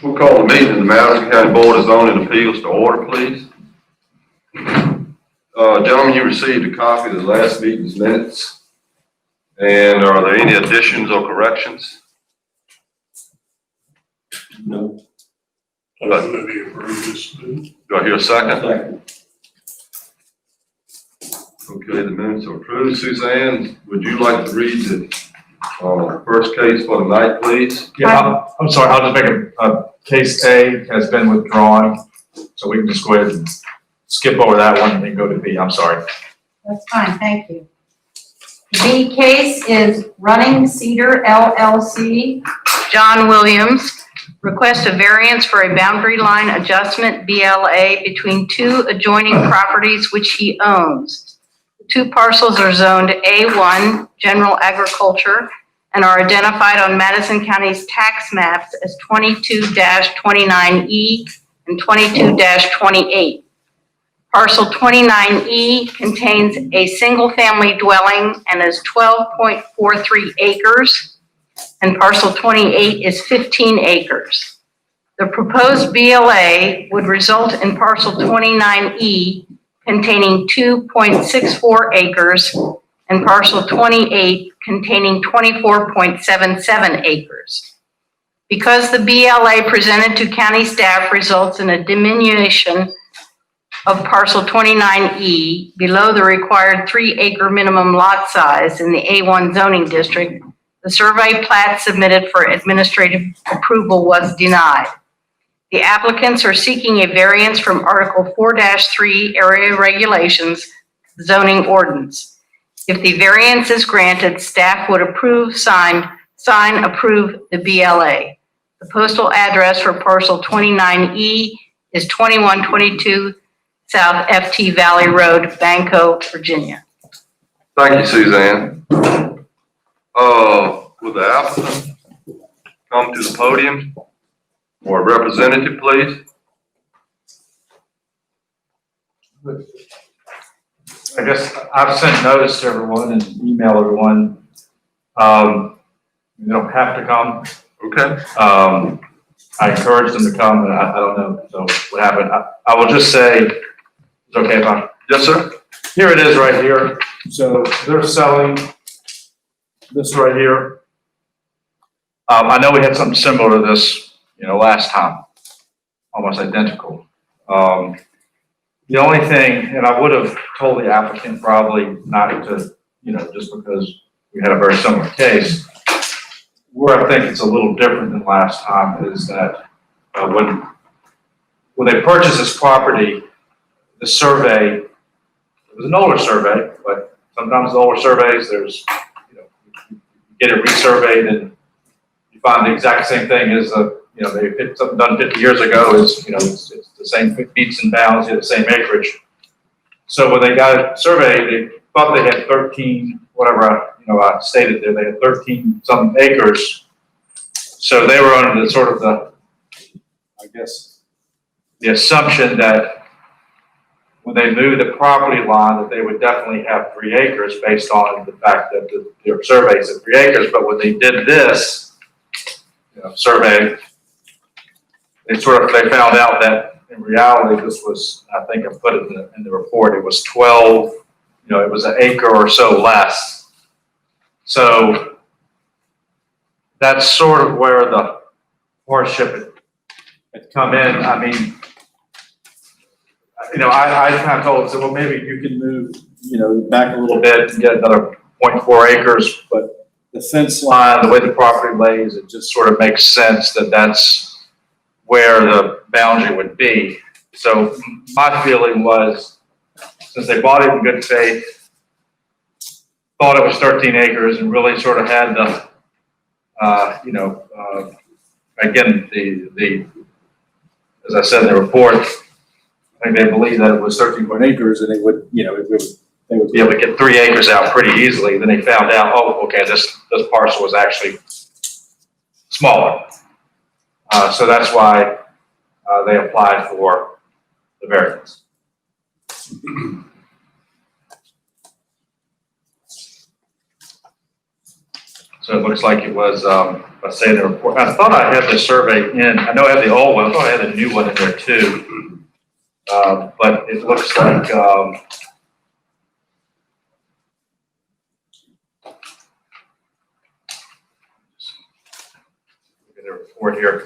We'll call the meeting of the Madison County Board of Zoning Appeals to order, please. Gentlemen, you received a copy of the last meeting's minutes. And are there any additions or corrections? No. Do I hear a second? Okay, the minutes are approved. Suzanne, would you like to read the first case for the night, please? Yeah, I'm sorry, I'll just make a case A has been withdrawn, so we can just go ahead and skip over that one and then go to B. I'm sorry. That's fine, thank you. The B case is Running Cedar LLC. John Williams requests a variance for a boundary line adjustment BLA between two adjoining properties which he owns. The two parcels are zoned A1, General Agriculture, and are identified on Madison County's tax maps as 22-29E and 22-28. Parcel 29E contains a single-family dwelling and is 12.43 acres, and parcel 28 is 15 acres. The proposed BLA would result in parcel 29E containing 2.64 acres and parcel 28 containing 24.77 acres. Because the BLA presented to county staff results in a diminution of parcel 29E below the required 3-acre minimum lot size in the A1 zoning district, the survey plat submitted for administrative approval was denied. The applicants are seeking a variance from Article 4-3 Area Regulations Zoning Ordinance. If the variance is granted, staff would approve the BLA. The postal address for parcel 29E is 2122 South FT Valley Road, Banco, Virginia. Thank you, Suzanne. Will the applicant come to the podium or a representative, please? I guess I've sent notice to everyone and emailed everyone. You don't have to come. Okay. I encouraged them to come, and I don't know so what happened. I will just say, it's okay if I. Yes, sir. Here it is right here. So they're selling this right here. I know we had something similar to this, last time, almost identical. The only thing, and I would have told the applicant probably not to, just because we had a very similar case. Where I think it's a little different than last time is that when they purchased this property, the survey, it was an older survey, but sometimes the older surveys, there's, you get it resurveyed and you find the exact same thing as they hit something done 50 years ago is, it's the same beats and bounds, the same acreage. So when they got it surveyed, they thought they had 13, whatever, I stated there, they had 13 some acres. So they were under the the assumption that when they moved the property line that they would definitely have 3 acres based on the fact that their survey said 3 acres. But when they did this, survey, they found out that in reality this was, I think I put it in the report, it was 12, it was an acre or so less. So that's sort of where the hardship had come in. I mean, I kind of told them, well, maybe you can move, back a little bit and get another 0.4 acres, but the fence line, the way the property lays, it just sort of makes sense that that's where the boundary would be. So my feeling was, since they bought it in good faith, thought it was 13 acres and really sort of had the, again, as I said in the report, I think they believed that it was 13 acres and they would be able to get 3 acres out pretty easily. Then they found out, oh, okay, this parcel was actually smaller. So that's why they applied for the variance. So it looks like it was, let's say the report, I thought I had the survey in, I know I had the old one, I thought I had a new one in there too. But it looks like, look at the report here.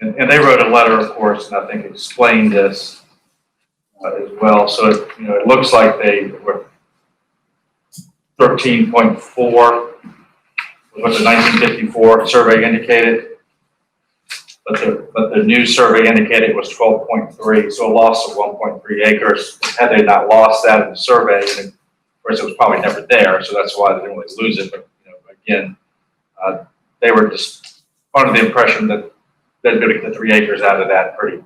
And they wrote a letter, of course, and I think explained this as well. So, it looks like they were 13.4 was what the 1954 survey indicated. But the new survey indicated it was 12.3, so a loss of 1.3 acres. Had they not lost that in the survey, and of course it was probably never there, so that's why they didn't really lose it. But again, they were just under the impression that they're going to get the 3 acres out of that pretty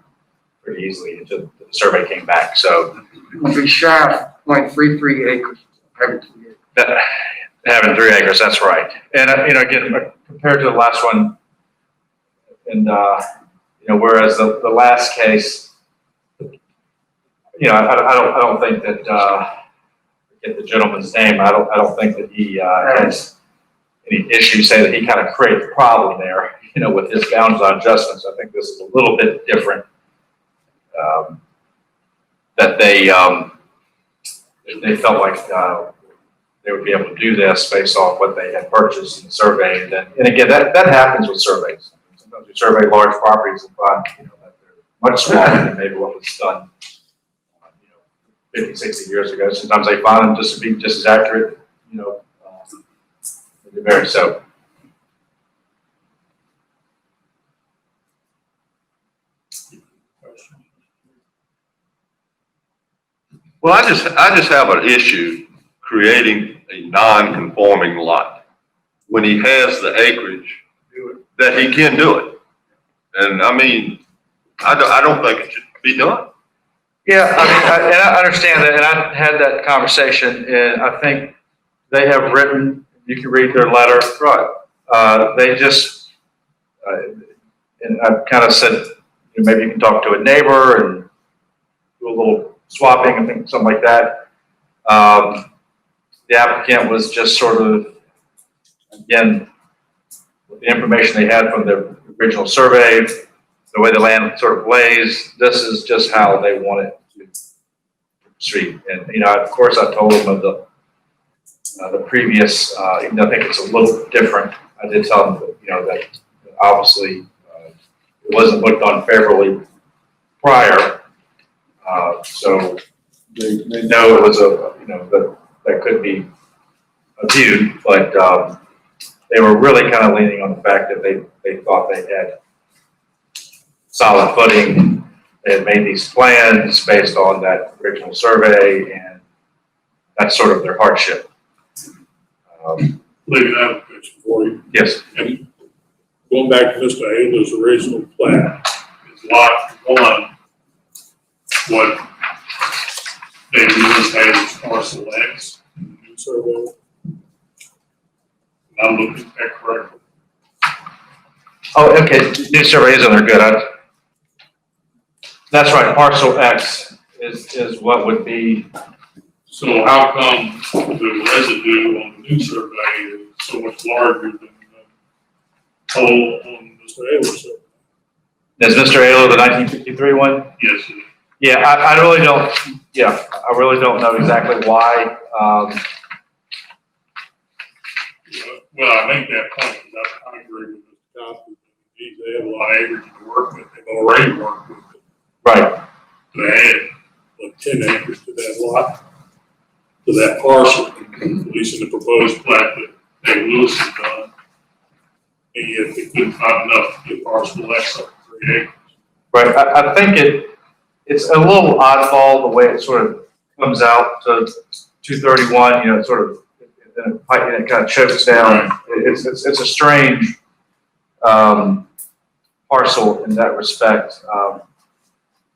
easily until the survey came back. So We'll be shy of 0.33 acres. having 3 acres, that's right. And again, compared to the last one, and whereas the last case, I don't think that forget the gentleman's name. I don't think that he has any issues. Say that he kind of created a problem there, with his bounds on adjustments. I think this is a little bit different. That they felt like they would be able to do this based on what they had purchased in the survey, and again that happens with surveys. Sometimes you survey large properties and find that they're much smaller than maybe what was done 50, 60 years ago. Sometimes they find them just to be just as accurate, they vary. So. Well, I just have an issue creating a non-conforming lot when he has the acreage that he can do it. And I mean, I don't think it should be done. Yeah, and I understand that, and I had that conversation, and I think they have written, you can read their letter. Right. They just, and I kind of said, maybe you can talk to a neighbor and do a little swapping and things, something like that. The applicant was just sort of, again, with the information they had from the original survey, the way the land sort of lays, this is just how they want it to proceed. And, of course, I told them of the previous, even though I think it's a little different, I did tell them that, that obviously it wasn't looked on favorably prior. So they know it was that could be viewed, but they were really kind of leaning on the fact that they thought they had solid footing. They had made these plans based on that original survey, and that's sort of their hardship. Leave an application for you. Yes. And going back to Mr. Ayler's original plat, is lot 1 what they used as parcel X in the new survey? And I'm looking at that correctly. Oh, okay. New survey is in there. Good. That's right. Parcel X is what would be. So how come the residue on the new survey is so much larger than the total on Mr. Ayler's survey? Is Mr. Ayler the 1953 one? Yes, it is. Yeah, I really don't. Yeah, I really don't know exactly why. Well, I make that point because I agree with Mr. Thompson. They have a lot of acreage to work with. They've already worked with it. Right. To add like 10 acres to that lot, to that parcel, at least in the proposed plat that Dave Lewis has done. And yet they couldn't find enough to get parcel X up to 3 acres. Right. I think it's a little oddball the way it sort of comes out to 231. Sort of it kind of chokes down. It's a strange parcel in that respect.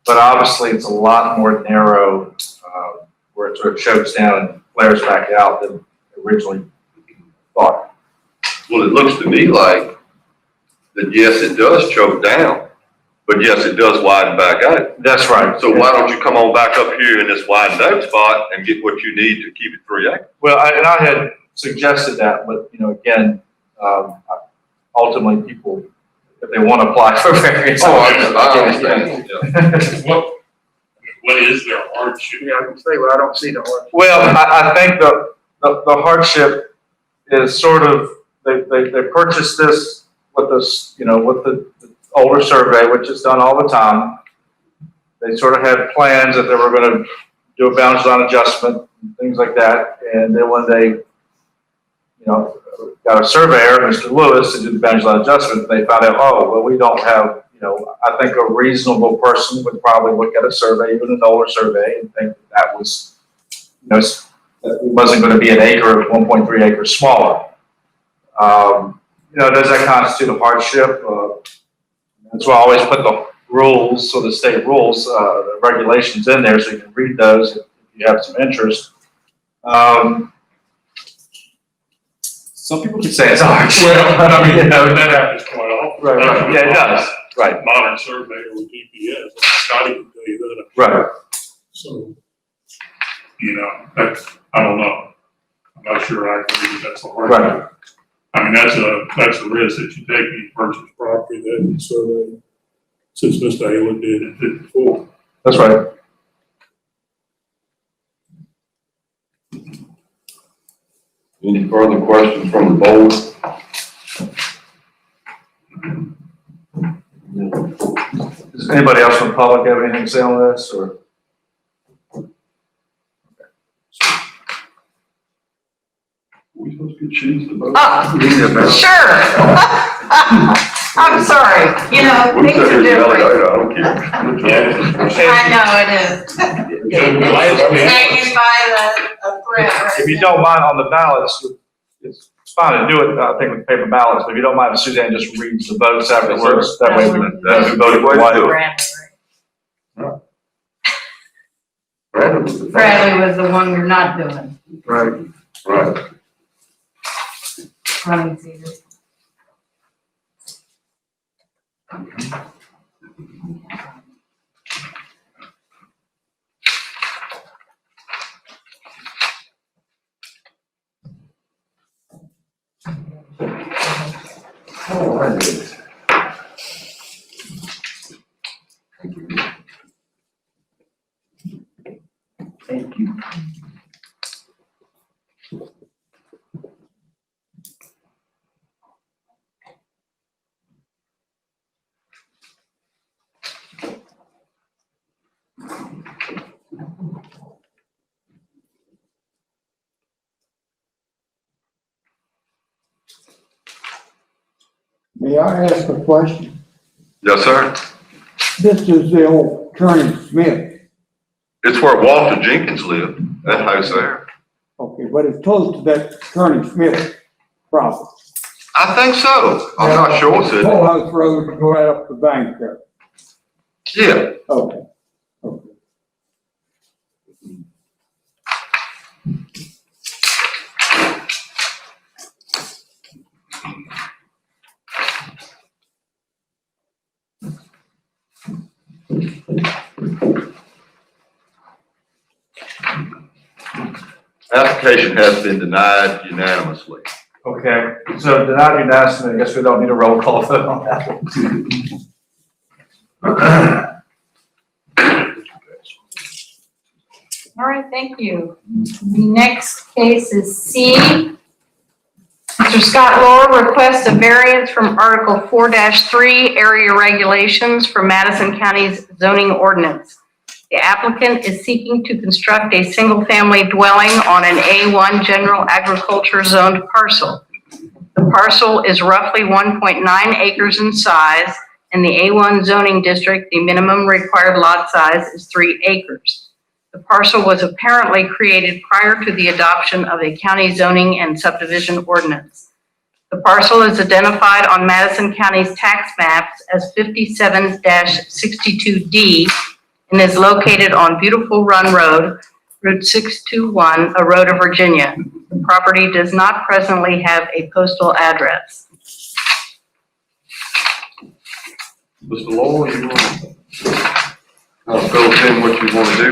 But obviously it's a lot more narrow where it sort of chokes down and flares back out than originally thought. Well, it looks to me like that, yes, it does choke down, but yes, it does widen back out. That's right. So why don't you come on back up here in this widened out spot and get what you need to keep it 3 acres? Well, I had suggested that, but, you know, again, ultimately people, if they want to apply for variance. I understand, yeah. What is their hardship? Yeah, I can say, well, I don't see the hardship. Well, I think the hardship is sort of, they purchased this with this, you know, with the older survey, which is done all the time. They sort of had plans that they were gonna do a boundary line adjustment, and things like that, and then when they, you know, got a surveyor, Mr. Lewis, to do the boundary line adjustment, they found out, oh, well, we don't have, you know, I think a reasonable person would probably look at a survey, even an older survey, and think that was, you know, that it wasn't gonna be an acre, 1.3 acres smaller. You know, does that constitute a hardship? That's why I always put the rules, so the state rules, the regulations in there, so you can read those if you have some interest. Some people could say it's a hardship. Well, I mean, You know, that happens quite often. right, yeah, it does, right, Modern survey or GPS, Scotty can tell you that. right. So, you know, that's, I don't know. I'm not sure I agree that that's a hard. Right. I mean, that's a risk that you take when you purchase property that you survey, since Mr. Ayler did in 54. That's right. Any further questions from the board? Does anybody else from the public have anything to say on this, or? We supposed to choose the vote? Sure. I'm sorry, you know, We'll things sit are here and yell at different. you, I don't care. I know it is. Hanging by the thread. If you don't mind on the ballots, it's fine to do it, I think with paper ballots, but if you don't mind, Suzanne just reads the votes afterwards, that way we voted for what. Bradley was the one we're not doing. Right. Right. Running Cedar. Thank you. May I ask a question? Yes, sir. This is the old Attorney Smith. It's where Walter Jenkins lived, that house there. Okay, but it's close to that Attorney Smith property. I think so. I'm not sure, Sid. Whole House Road to go right up the bank there. Yeah. Okay. Okay. Application has been denied unanimously. Okay, so denied unanimously, I guess we don't need a roll call vote on that one. All right, thank you. The next case is C. Mr. Scott Lohr requests a variance from Article 4-3 Area Regulations for Madison County's zoning ordinance. The applicant is seeking to construct a single-family dwelling on an A1 general agriculture zoned parcel. The parcel is roughly 1.9 acres in size. In the A1 zoning district, the minimum required lot size is 3 acres. The parcel was apparently created prior to the adoption of a county zoning and subdivision ordinance. The parcel is identified on Madison County's tax maps as 57-62D and is located on Beautiful Run Road, Route 621, Aroda, Virginia. The property does not presently have a postal address. Mr. Lohr, you want to fill us in what you want to do?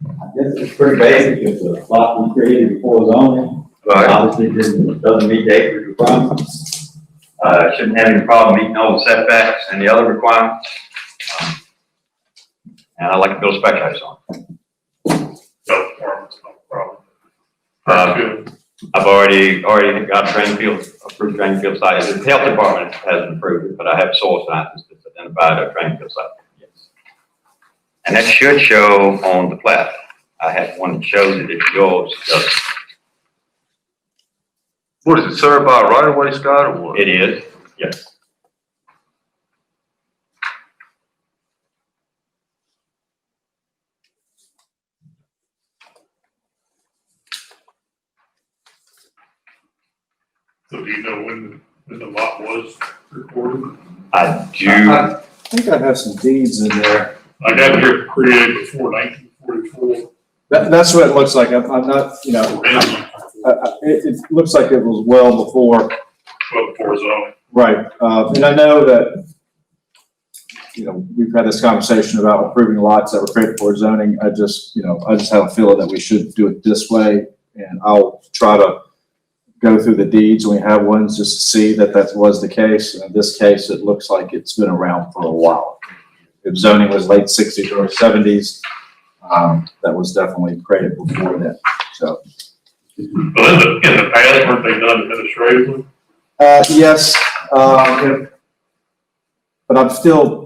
I guess it's pretty basic. If the lot was created before zoning, Right. obviously doesn't meet the acreage requirements. Shouldn't have any problem meeting all the setbacks and the other requirements. And I like to build a spec house on it. Health department's no problem. Uh, I've already got a drain field, approved drain field site. The health department hasn't approved it, but I have a soil scientist that's identified a drain field site. Yes. And that should show on the plat. I have one that shows it, if yours does. What is it, served by a right of way, Scott, or what? It is, yes. So do you know when the lot was recorded? I do, I think I have some deeds in there. I got here created before 1944. That's what it looks like. I'm not, you know, it looks like it was well before. Well, before zoning. Right, and I know that, you know, we've had this conversation about approving lots that were created for zoning. I just have a feeling that we should do it this way, and I'll try to go through the deeds when we have ones just to see that was the case. In this case, it looks like it's been around for a while. If zoning was late 60s or 70s, that was definitely created before that, so. But in the past, weren't they done administratively? Yes, but I'm still,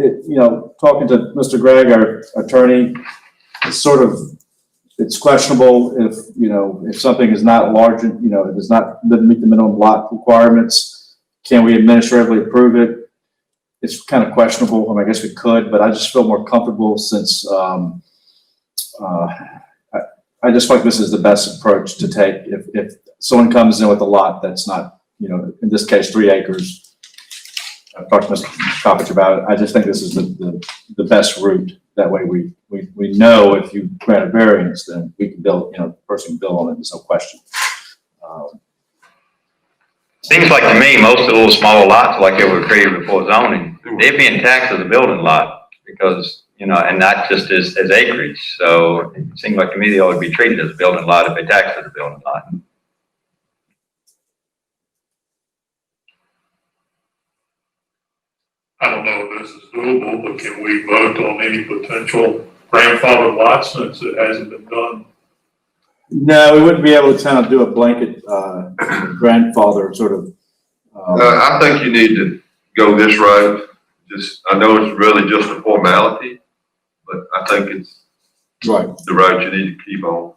talking to Mr. Gregg, our attorney, it's questionable if something is not large, it doesn't meet the minimum lot requirements, can we administratively approve it? It's kind of questionable. I mean, I guess we could, but I just feel more comfortable since, I just feel like this is the best approach to take. If someone comes in with a lot that's not, in this case, 3 acres, I've talked to Mr. Coppage about it. I just think this is the best route. That way we know if you grant a variance, then we can build, the person can build on it, there's no question. seems like to me, most of those small lots, like they were created before zoning, they're being taxed as a building lot because, and not just as acreage. So it seems like to me they ought to be treated as a building lot if they taxed as a building lot. I don't know if this is doable, but can we vote on any potential grandfather lots since it hasn't been done? No, we wouldn't be able to kind of do a blanket grandfather sort of. I think you need to go this route. I know it's really just a formality, but I think it's Right. the route you need to keep on.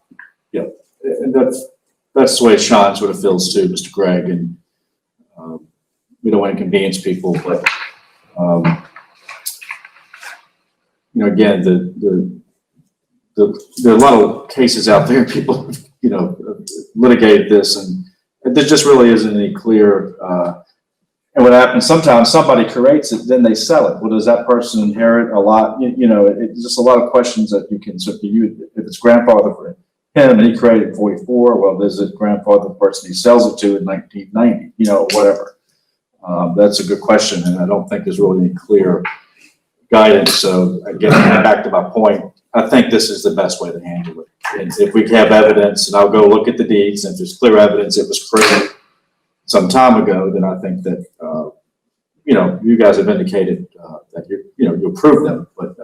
And that's the way Sean sort of feels too, Mr. Gregg, and we don't want to inconvenience people, but again, there are a lot of cases out there. People, litigated this, and there just really isn't any clear. And what happens sometimes, somebody creates it, then they sell it. Well, does that person inherit a lot? It's just a lot of questions that you can sort of use. If it's grandfather for him and he created 44, well, does it grandfather the person he sells it to in 1990? Whatever. That's a good question, and I don't think there's really any clear guidance. So again, back to my point, I think this is the best way to handle it. And if we have evidence, and I'll go look at the deeds, and if there's clear evidence it was created some time ago, then I think that you guys have indicated that you approve them, but.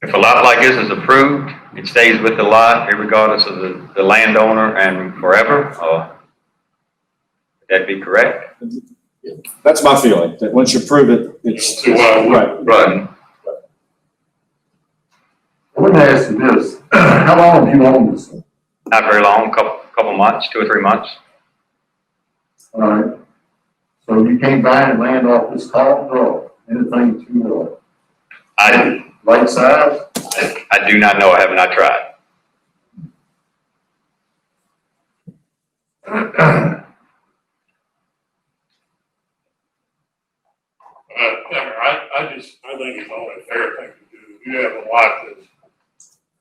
If a lot like this is approved, it stays with the lot regardless of the landowner and forever, or would that be correct? That's my feeling, that once you prove it, it's, right. Right. Let me ask you this, how long have you owned this one? Not very long, couple months, 2 or 3 months. All right, so you can't buy land off this call or anything to, lakeside? I do not know, I have not tried. I think it's only a fair thing to do. You have a lot that's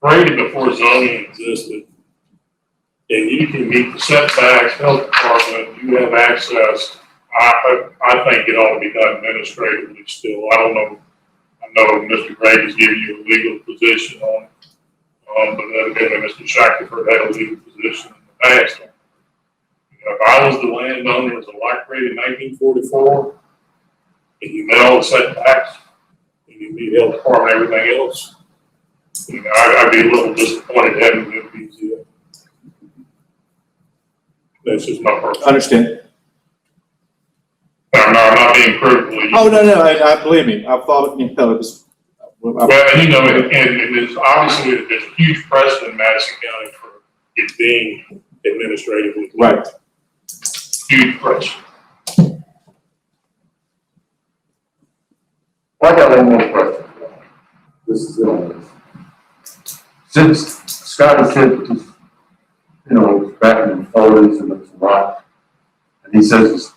created before zoning existed, and you can meet the setbacks, health department, you have access. I think it ought to be done administratively still. I don't know I know Mr. Gray has given you a legal position on it. But evidently Mr. Shackelford had a legal position in the past. You know, if I was the landowner as a light rate in 1944, and you met all the setbacks, and you meet health department and everything else, you know, I'd be a little disappointed having them BZA. That's just my personal. Understand. I'm not being critical. Oh, no, I believe me, I've thought, you know, this. Well, and you know, and there's obviously, there's a huge precedent in Madison County for it being administratively. Right. Huge precedent. I got one more question. This is it on this. Since Scott has said that this, you know, back in the 40s and it's a lot, and he says it's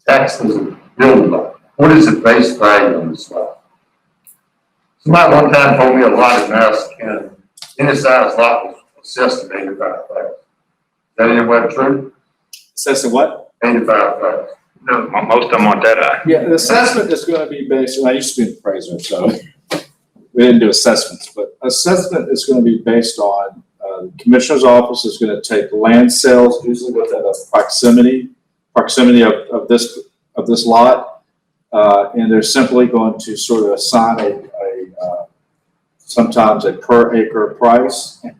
taxed as a building lot. What is the base value on this lot? Somebody one time told me a lot in Madison County, any size lot was assessed at 85,000. Is that anywhere true? Assessing what? 85,000. No, most of them want that eye. Yeah, the assessment is gonna be based, and I used to be an appraiser, so we didn't do assessments, but assessment is gonna be based on, the Commissioner's Office is gonna take land sales, usually within a proximity of this lot, and they're simply going to sort of assign sometimes a per acre price and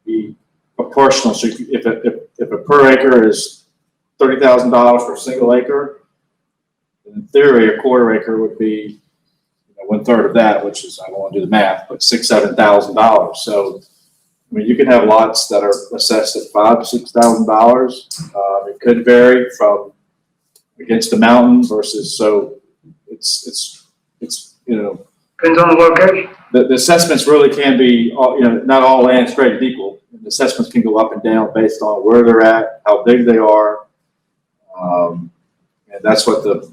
be proportional. So if a per acre is $30,000 for a single acre, in theory, a quarter acre would be, you know, 1/3 of that, which is, I don't want to do the math, but $6,000 to $7,000. So, I mean, you can have lots that are assessed at $5,000 to $6,000. It could vary from against the mountain versus, so it's, you know, Depends on the location. the assessments really can be, you know, not all land's created equal. The assessments can go up and down based on where they're at, how big they are. And that's what the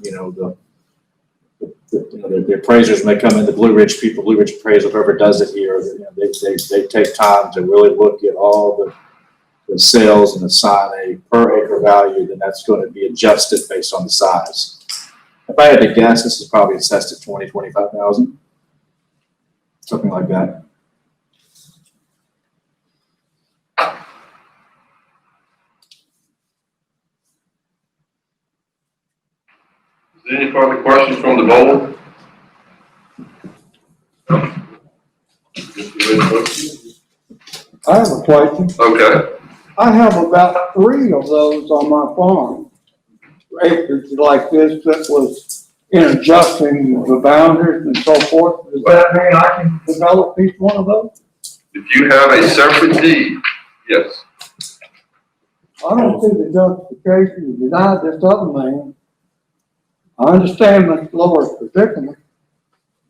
appraisers may come in, the Blue Ridge people, Blue Ridge appraisal, whoever does it here, you know, they take time to really look at all the sales and assign a per acre value, then that's going to be adjusted based on the size. If I had to guess, this is probably assessed at 20,000, 25,000. Something like that. Is there any further questions from the board? I have a question. Okay, I have about 3 of those on my farm. Acres like this that was in adjusting the boundaries and so forth. Does that mean I can develop each one of those? if you have a separate deed, yes. I don't see the justification to deny this other man. I understand Mr. Lohr's predicament,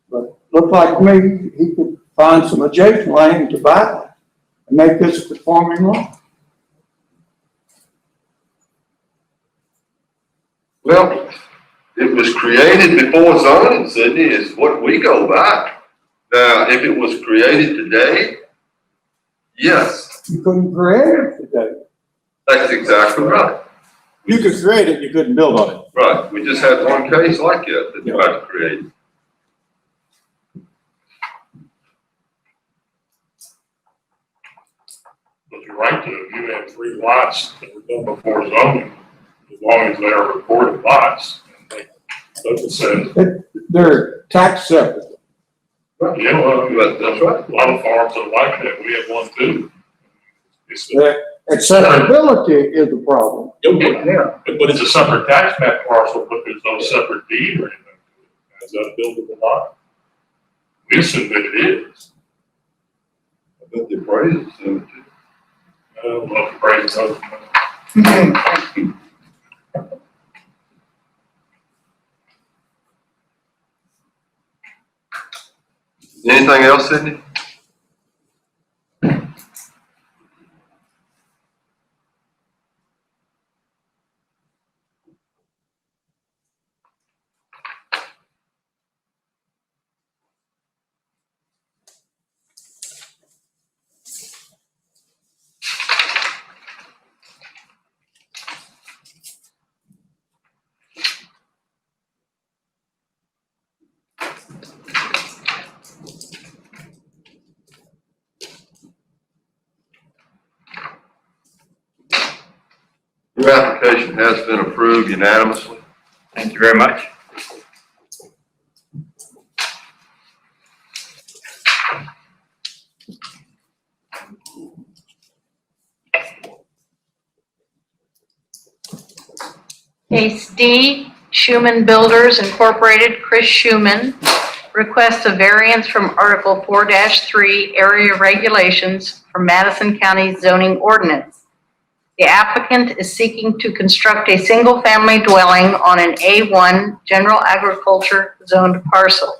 but looked like to me he could find some adjacent land to buy and make this a conforming lot. Well, it was created before zoning, Sydney, is what we go by. Now, if it was created today, yes, You couldn't create it today. that's exactly right. You could create it, you couldn't build on it. Right, we just had one case like that that tried to create it. But you're right, though, you had 3 lots that were done before zoning, as long as they are recorded lots. And they said, They're tax separate. yeah, well, But that's right. a lot of farms are like that, we have one too. It's, The accessibility is the problem. yeah, but it's a separate tax map parcel, but there's no separate deed or anything. Is that a buildable lot? We assume that it is. I bet the appraisal said it. I don't know if the price does. Anything else, Sydney? Your application has been approved unanimously. Thank you very much. Case D, Shuman Builders Incorporated, Chris Shuman, requests a variance from Article 4-3 Area Regulations for Madison County zoning ordinance. The applicant is seeking to construct a single-family dwelling on an A1 general agriculture zoned parcel.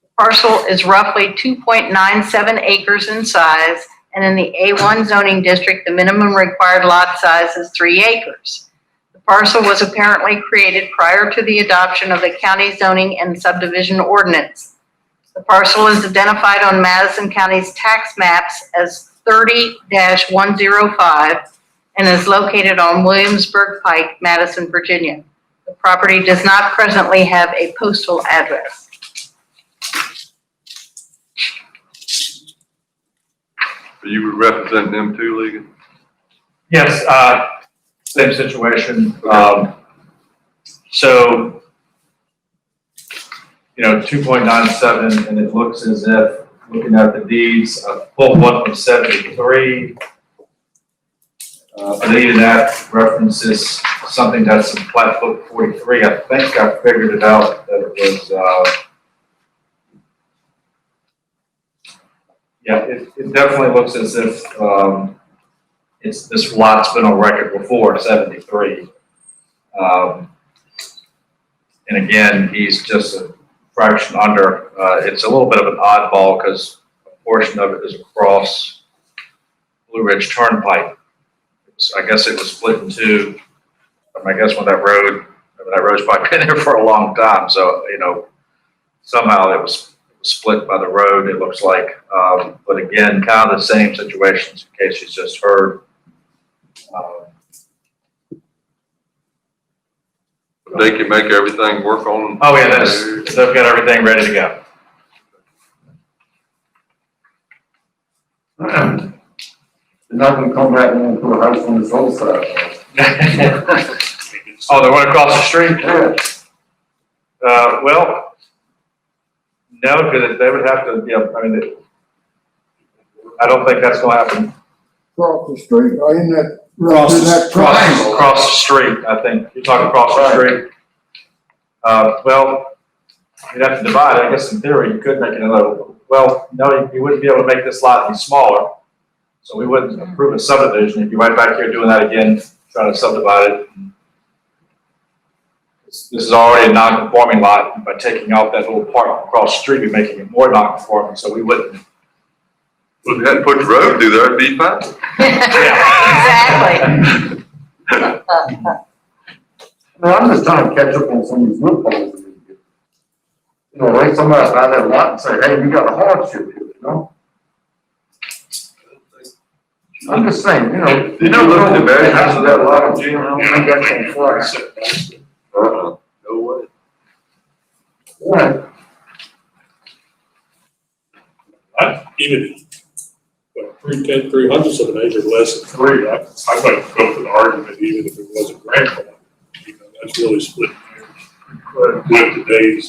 The parcel is roughly 2.97 acres in size, and in the A1 zoning district, the minimum required lot size is 3 acres. The parcel was apparently created prior to the adoption of the county zoning and subdivision ordinance. The parcel is identified on Madison County's tax maps as 30-105 and is located on Williamsburg Pike, Madison, Virginia. The property does not presently have a postal address. So you would represent them too, Ligon? Yes, same situation. So, 2.97, and it looks as if, looking at the deeds, pulled one from 73. But even that references something that's in plat book 43. I think I figured it out that it was, it definitely looks as if, this lot's been on record before 73. And again, he's just a fraction under. It's a little bit of an oddball because a portion of it is across Blue Ridge Turnpike. I guess it was split in two. I guess when that road's probably been there for a long time. So, somehow it was split by the road, it looks like. But again, kind of the same situations in case you just heard. They can make everything work on. Oh yeah, they've got everything ready to go. They're not gonna come back and put a house on this other side. Oh, the one across the street? Yeah. Well, no, because they would have to, I don't think that's gonna happen. Across the street, or in that, in that triangle. Across the street, I think. You're talking across the street. Well, you'd have to divide it. I guess in theory, you could make it another, well, no, you wouldn't be able to make this lot any smaller. So we wouldn't approve a subdivision. If you're right back here doing that again, trying to subdivide it. This is already a non-conforming lot. By taking out that little part across the street, we're making it more non-conforming, so we wouldn't. Well, if you hadn't put the road through there, it'd be fine. Exactly. I'm just trying to catch up on some of these loopholes. Like somebody buy that lot and say, hey, we got a hardship here, I'm just saying, You know, the variance of that lot, Jim, I don't think that's gonna fly. no way. Right. Even, 3/10 of an acre less than 3, I'd like to go for the argument even if it wasn't grandfathered. That's really splitting hairs. With today's,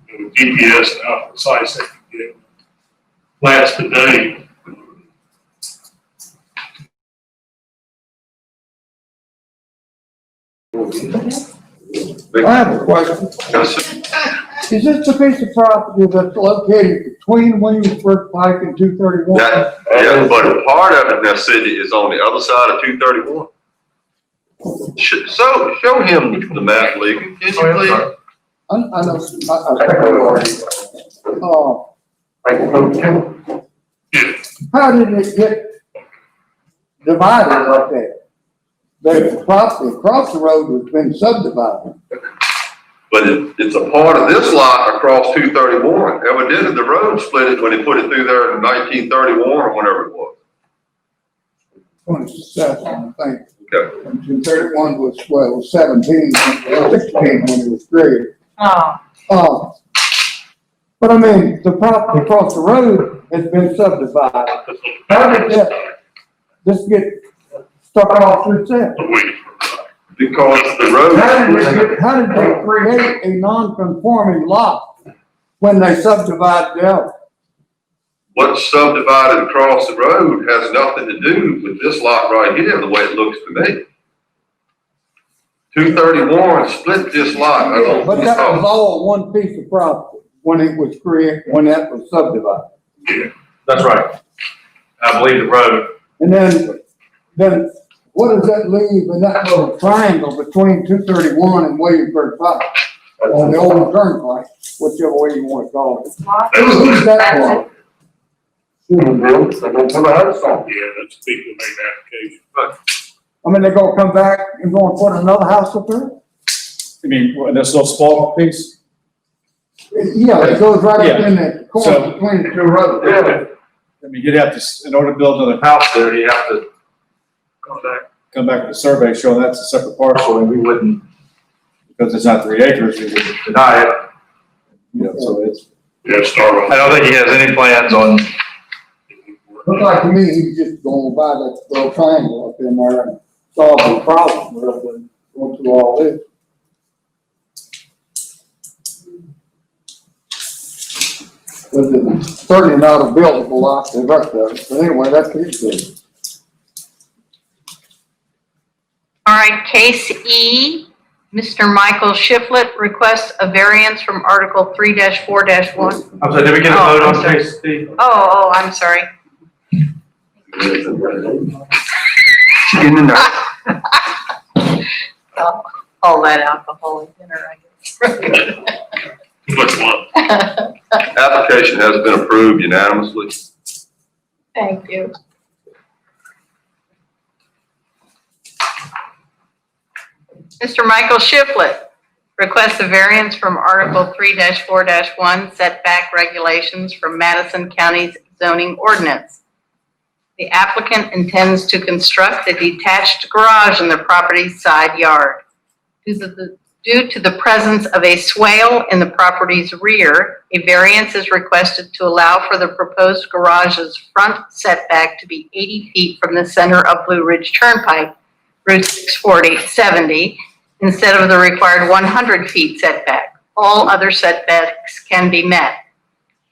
GPS and how precise they can get. Plats today. I have a question. Is this the piece of property that's located between Williamsburg Pike and 231? Yeah, but part of it now, City, is on the other side of 231. So, show him the map, Ligon, can you please? I know, how did it get divided like that? The property across the road has been subdivided. But it's a part of this lot across 231. Evidently, the road split it when they put it through there in 1931 or whenever it was. 27, I think. Okay. And 231 was, well, it was 16 when it was created. Oh, But I mean, the property across the road has been subdivided. How did this get stuck off through set. Because the road. How did they create a non-conforming lot when they subdivided the other? What's subdivided across the road has nothing to do with this lot right here, the way it looks to me. 231 split this lot. I don't But that was all one piece of property when it was created, when that was subdivided. That's right. I believe the road, And then what does that leave in that little triangle between 231 and Williamsburg Pike? Or the old turnpike, whichever way you want to call it. Who's that for? Shuman Builders, they're gonna put a house on. Yeah, that's people who make the application. I mean, they're gonna come back and gonna put another house up there? I mean, this little small piece. Yeah, it goes right up in that corner So- between the two roads. I mean, you'd have to, in order to build another house there, you have to come back with a survey showing that's a separate parcel, and we wouldn't, because it's not 3 acres, we would deny it. You know, so it's, Yeah, start on. I don't think he has any plans on, Looks like to me, he's just gonna buy that little triangle up in there and solve the problem rather than going through all this. But it's certainly not a buildable lot, the rest of it, but anyway, that's his thing. All right, case E, Mr. Michael Shiflett requests a variance from Article 3-4-1. I'm sorry, did we get a Oh, vote I'm on sorry. case D? Oh, I'm sorry. Getting in there. All that alcohol in dinner, I guess. Which one? Application has been approved unanimously. Thank you. Mr. Michael Shiflett requests a variance from Article 3-4-1 setback regulations from Madison County's zoning ordinance. The applicant intends to construct a detached garage in the property's side yard. Due to the presence of a swale in the property's rear, a variance is requested to allow for the proposed garage's front setback to be 80 feet from the center of Blue Ridge Turnpike, Route 640-70, instead of the required 100 feet setback. All other setbacks can be met.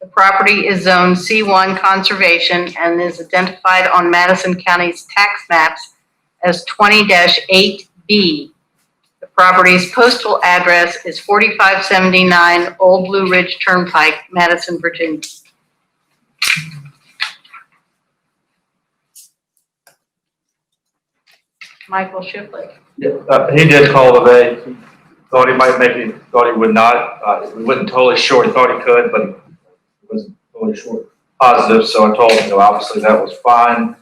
The property is zoned C1 conservation and is identified on Madison County's tax maps as 20-8B. The property's postal address is 4579 Old Blue Ridge Turnpike, Madison, Virginia. Michael Shiflett. He did call today. He thought he might make it, thought he would not. We wasn't totally sure. He thought he could, but he wasn't totally sure. Positive, so I told him, obviously that was fine.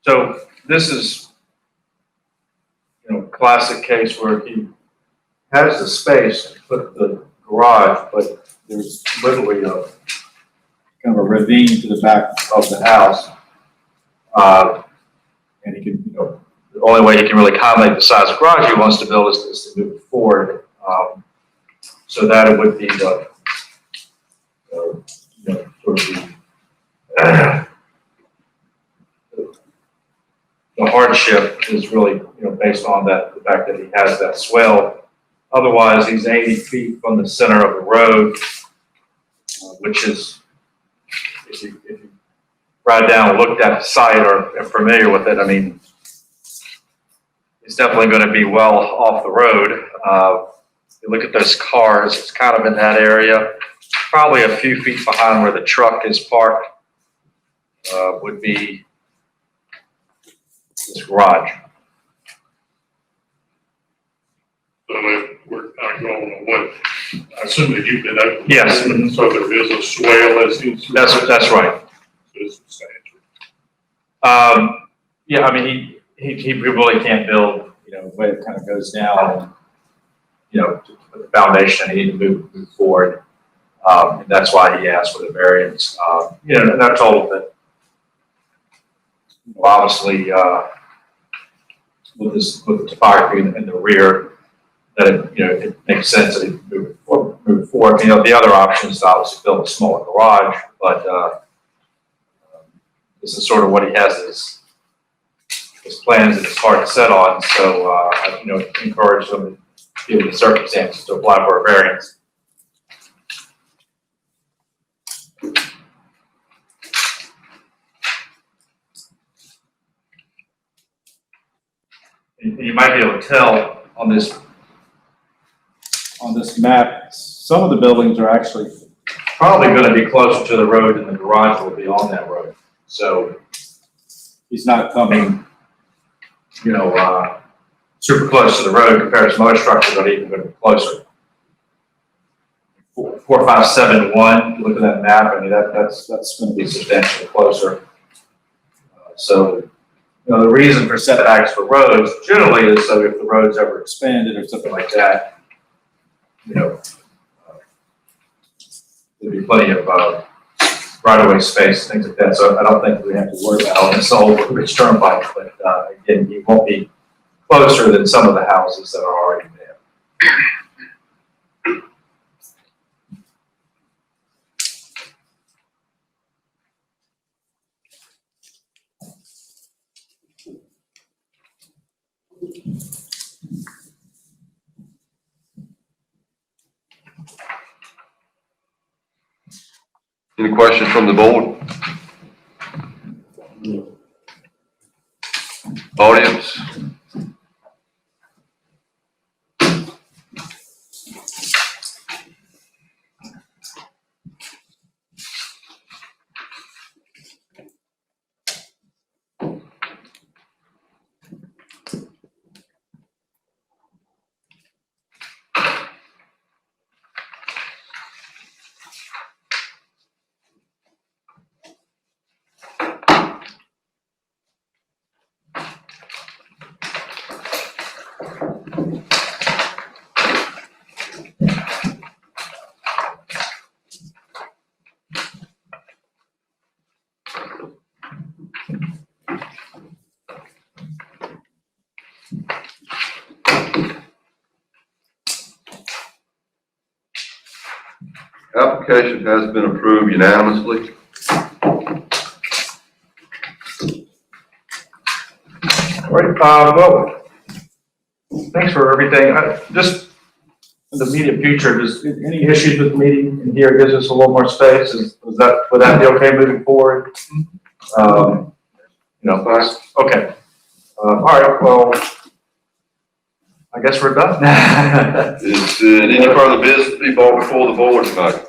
So this is, classic case where he has the space to put the garage, but there's literally a kind of a ravine to the back of the house. And he can, the only way he can really accommodate the size of garage he wants to build is to move it forward. So that it would be the, sort of the hardship is really, based on that, the fact that he has that swell. Otherwise, he's 80 feet from the center of the road, which is, if you ride down and looked at the site or are familiar with it, I mean, it's definitely going to be well off the road. You look at those cars, it's kind of in that area, probably a few feet behind where the truck is parked, would be this garage. So we're kind of going on what, I assume that you've been open. Yes. So there is a swale that seems. That's right. It's substantial. Yeah, I mean, he really can't build, the way it kind of goes down, to put the foundation, he need to move forward. And that's why he asked for the variance. And I told him that, obviously, with the topography in the rear, that it makes sense that he move forward. The other option is to obviously build a smaller garage, but this is sort of what he has his plans and his heart set on, so, I, encourage them, given the circumstances, to apply for a variance. And you might be able to tell on this map, some of the buildings are actually probably going to be closer to the road and the garage will be on that road. So he's not coming, super close to the road compared to some other structures that are even going to be closer. 4571, look at that map, I mean, that's going to be substantially closer. So, the reason for setbacks for roads generally is so if the road's ever expanded or something like that, there'll be plenty of right-of-way space, things like that. So I don't think we have to worry about on this Old BlueRidge Turnpike, but again, you won't be closer than some of the houses that are already there. Any questions from the board? Audience? Application has been approved unanimously. All right, well, thanks for everything. Just in the immediate future, just any issues with the meeting in here gives us a little more space. Would that be okay moving forward? Okay. All right, well, I guess we're done. Is there any further business to be brought before the board tonight?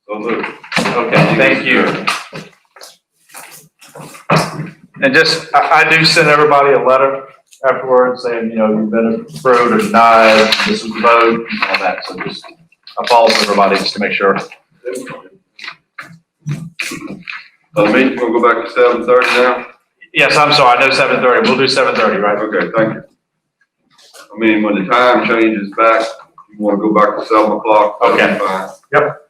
So moved. Okay, thank you. And just, I do send everybody a letter afterwards saying, you've been approved or denied, this is the vote, and all that. So just, I follow everybody just to make sure. Meeting, we'll go back to 7:30 now? Yes, I'm sorry, I know 7:30. We'll do 7:30, right? Okay, thank you. I mean, when the time changes back, you want to go back to 7 o'clock? Okay. Fine. Yep.